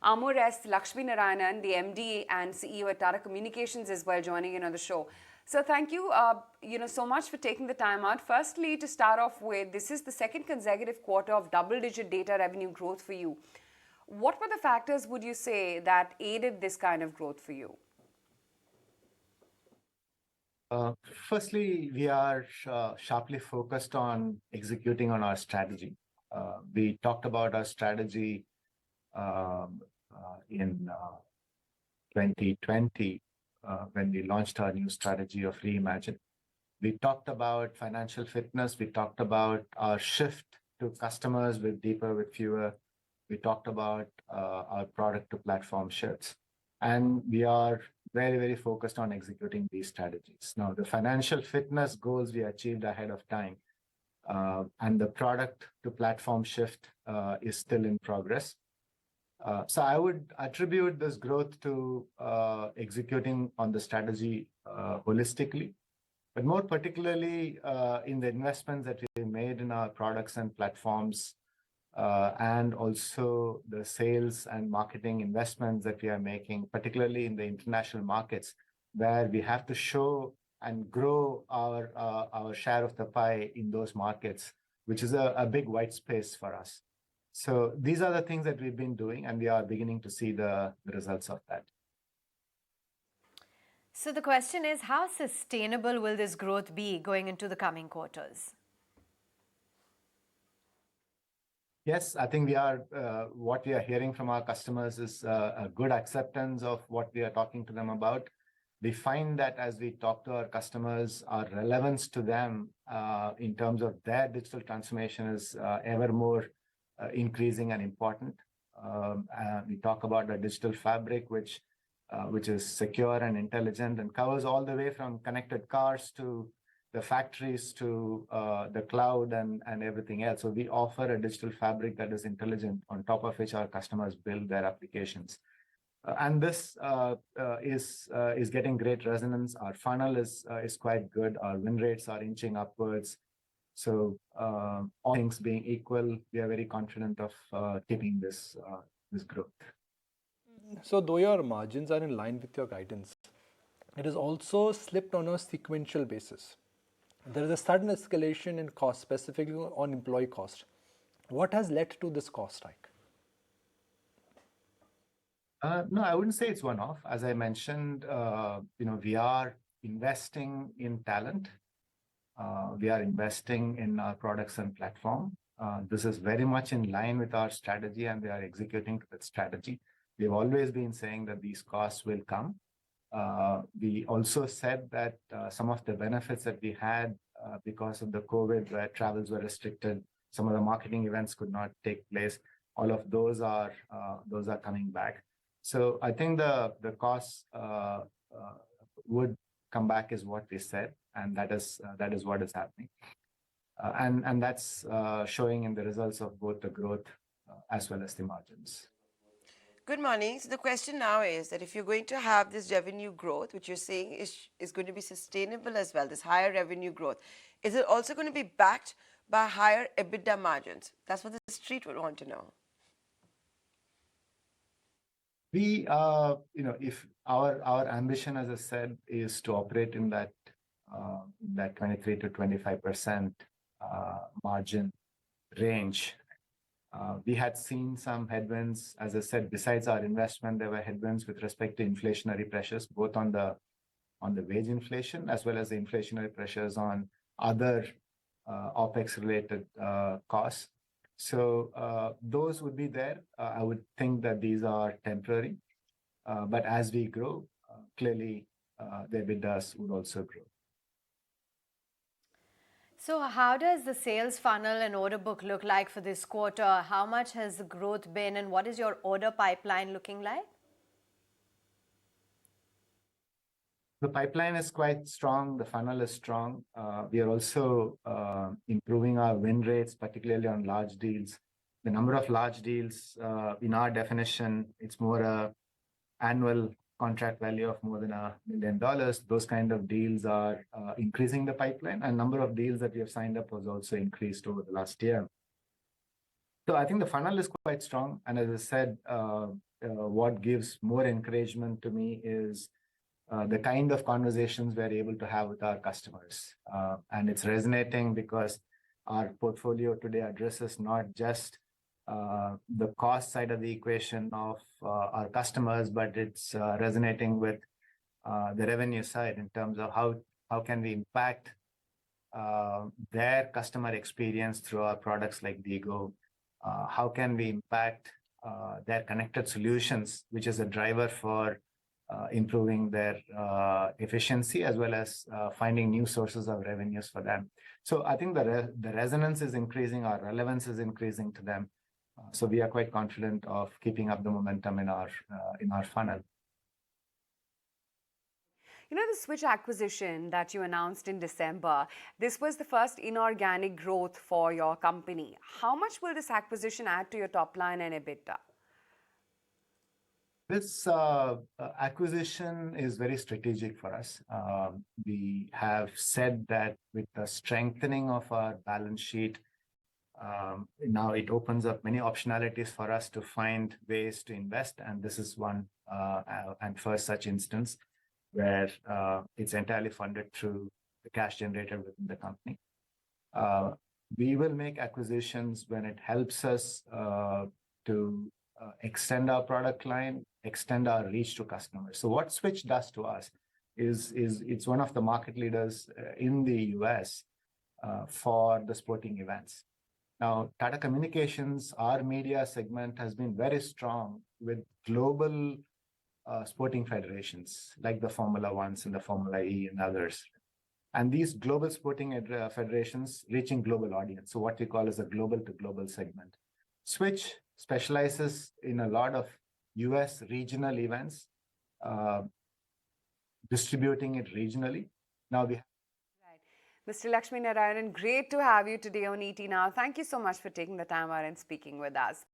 Amur S. Lakshminarayanan, the MD and CEO at Tata Communications, as well, joining in on the show. So thank you, so much for taking the time out. Firstly, to start off with, this is the second consecutive quarter of double-digit data revenue growth for you. What were the factors, would you say, that aided this kind of growth for you? Firstly, we are sharply focused on executing on our strategy. We talked about our strategy in 2020 when we launched our new strategy of Reimagine. We talked about financial fitness. We talked about our shift to customers with deeper, with fewer. We talked about our product to platform shifts. And we are very, very focused on executing these strategies. Now, the financial fitness goals we achieved ahead of time. And the product to platform shift is still in progress. So I would attribute this growth to executing on the strategy holistically, but more particularly in the investments that we made in our products and platforms, and also the sales and marketing investments that we are making, particularly in the international markets, where we have to show and grow our share of the pie in those markets, which is a big white space for us. So these are the things that we've been doing, and we are beginning to see the results of that. So the question is, how sustainable will this growth be going into the coming quarters? Yes, I think what we are hearing from our customers is a good acceptance of what we are talking to them about. We find that as we talk to our customers, our relevance to them in terms of their digital transformation is ever more increasing and important. We talk about the digital fabric, which is secure and intelligent and covers all the way from connected cars to the factories to the cloud and everything else. So we offer a digital fabric that is intelligent, on top of which our customers build their applications. And this is getting great resonance. Our funnel is quite good. Our win rates are inching upwards. So all things being equal, we are very confident of keeping this growth. So though your margins are in line with your guidance, it has also slipped on a sequential basis. There is a sudden escalation in cost, specifically on employee cost. What has led to this cost hike? No, I wouldn't say it's one-off. As I mentioned, we are investing in talent. We are investing in our products and platform. This is very much in line with our strategy, and we are executing that strategy. We've always been saying that these costs will come. We also said that some of the benefits that we had because of the COVID, where travels were restricted, some of the marketing events could not take place. All of those are coming back. So I think the costs would come back, is what we said, and that is what is happening, and that's showing in the results of both the growth as well as the margins. Good morning. So the question now is that if you're going to have this revenue growth, which you're saying is going to be sustainable as well, this higher revenue growth, is it also going to be backed by higher EBITDA margins? That's what the street would want to know. We, if our ambition, as I said, is to operate in that 23 to 25% margin range. We had seen some headwinds, as I said. Besides our investment, there were headwinds with respect to inflationary pressures, both on the wage inflation as well as the inflationary pressures on other OPEX-related costs. So those would be there. I would think that these are temporary. But as we grow, clearly the EBITDAs would also grow. So how does the sales funnel and order book look like for this quarter? How much has the growth been, and what is your order pipeline looking like? The pipeline is quite strong. The funnel is strong. We are also improving our win rates, particularly on large deals. The number of large deals, in our definition, it's more annual contract value of more than $1 million. Those kind of deals are increasing the pipeline, and number of deals that we have signed up was also increased over the last year. So I think the funnel is quite strong. And as I said, what gives more encouragement to me is the kind of conversations we're able to have with our customers. And it's resonating because our portfolio today addresses not just the cost side of the equation of our customers, but it's resonating with the revenue side in terms of how can we impact their customer experience through our products like DIGO. How can we impact their connected solutions, which is a driver for improving their efficiency as well as finding new sources of revenues for them. So I think the resonance is increasing, our relevance is increasing to them. So we are quite confident of keeping up the momentum in our funnel. You know, the Switch acquisition that you announced in December, this was the first inorganic growth for your company. How much will this acquisition add to your top line and EBITDA? This acquisition is very strategic for us. We have said that with the strengthening of our balance sheet, now it opens up many optionalities for us to find ways to invest. And this is one and first such instance where it's entirely funded through the cash generated within the company. We will make acquisitions when it helps us to extend our product line, extend our reach to customers. So what Switch does to us is it's one of the market leaders in the US for the sporting events. Now, Tata Communications, our media segment has been very strong with global sporting federations like the Formula Ones and the Formula E and others. And these global sporting federations reaching global audience. So what we call as a global to global segment. Switch specializes in a lot of US regional events, distributing it regionally. Now we Mr. Lakshminarayanan, great to have you today on ET Now. Thank you so much for taking the time out and speaking with us.